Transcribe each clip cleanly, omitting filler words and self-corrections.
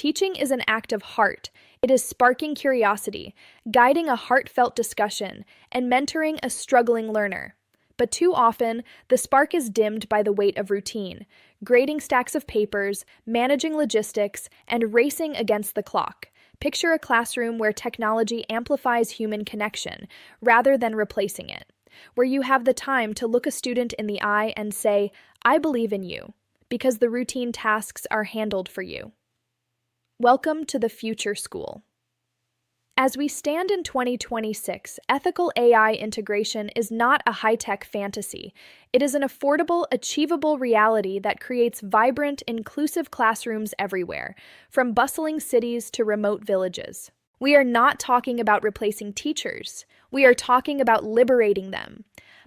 Teaching is an act of heart. It is sparking curiosity, guiding a heartfelt discussion, and mentoring a struggling learner. But too often, the spark is dimmed by the weight of routine, grading stacks of papers, managing logistics, and racing against the clock. Picture a classroom where technology amplifies human connection rather than replacing it, where you have the time to look a student in the eye and say, "I believe in you," because the routine tasks are handled for you. Welcome to the future school. As we stand in 2026, ethical AI integration is not a high-tech fantasy. It is an affordable, achievable reality that creates vibrant, inclusive classrooms everywhere, from bustling cities to remote villages. We are not talking about replacing teachers. We are talking about liberating them.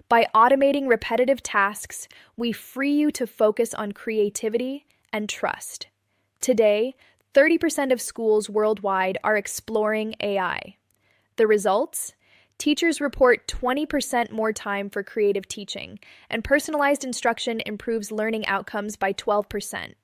By automating repetitive tasks, we free you to focus on creativity and trust. Today, 30% of schools worldwide are exploring AI. The results? Teachers report 20% more time for creative teaching, and personalized instruction improves learning outcomes by 12%.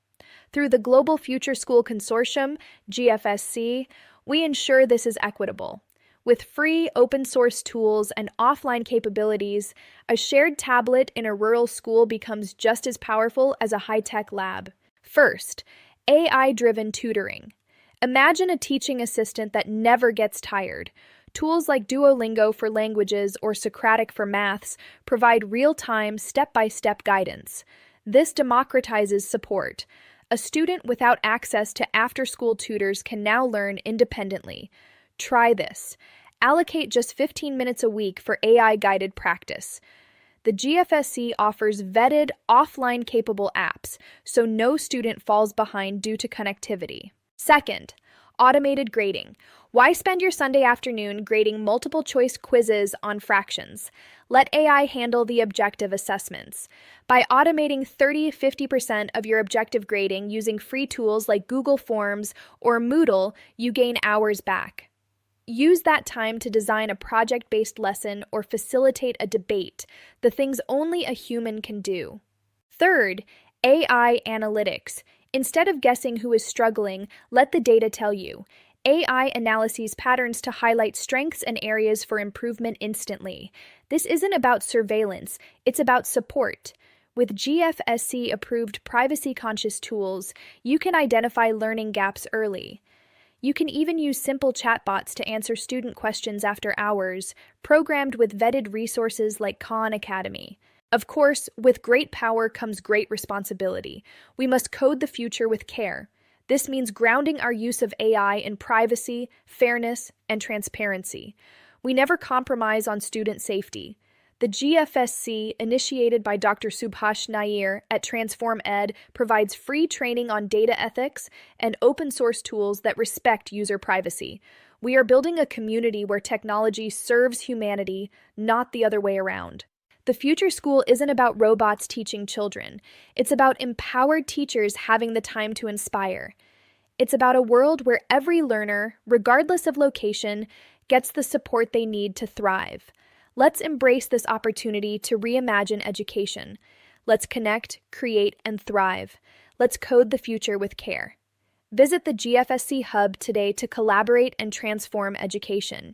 Through the Global Future School Consortium, GFSC, we ensure this is equitable. With free open-source tools and offline capabilities, a shared tablet in a rural school becomes just as powerful as a high-tech lab. First, AI-driven tutoring. Imagine a teaching assistant that never gets tired. Tools like Duolingo for languages or Socratic for maths provide real-time, step-by-step guidance. This democratizes support. A student without access to after-school tutors can now learn independently. Try this. Allocate just 15 minutes a week for AI-guided practice. The GFSC offers vetted, offline-capable apps, so no student falls behind due to connectivity. Second, automated grading. Why spend your Sunday afternoon grading multiple-choice quizzes on fractions? Let AI handle the objective assessments. By automating 30–50% of your objective grading using free tools like Google Forms or Moodle, you gain hours back. Use that time to design a project-based lesson or facilitate a debate, the things only a human can do. Third, AI analytics. Instead of guessing who is struggling, let the data tell you. AI analyses patterns to highlight strengths and areas for improvement instantly. This isn't about surveillance, it's about support. With GFSC-approved privacy-conscious tools, you can identify learning gaps early. You can even use simple chatbots to answer student questions after hours, programmed with vetted resources like Khan Academy. Of course, with great power comes great responsibility. We must code the future with care. This means grounding our use of AI in privacy, fairness, and transparency. We never compromise on student safety. The GFSC, initiated by Dr. Subhash Nair at Transform Ed, provides free training on data ethics and open-source tools that respect user privacy. We are building a community where technology serves humanity, not the other way around. The future school isn't about robots teaching children. It's about empowered teachers having the time to inspire. It's about a world where every learner, regardless of location, gets the support they need to thrive. Let's embrace this opportunity to reimagine education. Let's connect, create, and thrive. Let's code the future with care. Visit the GFSC Hub today to collaborate and transform education.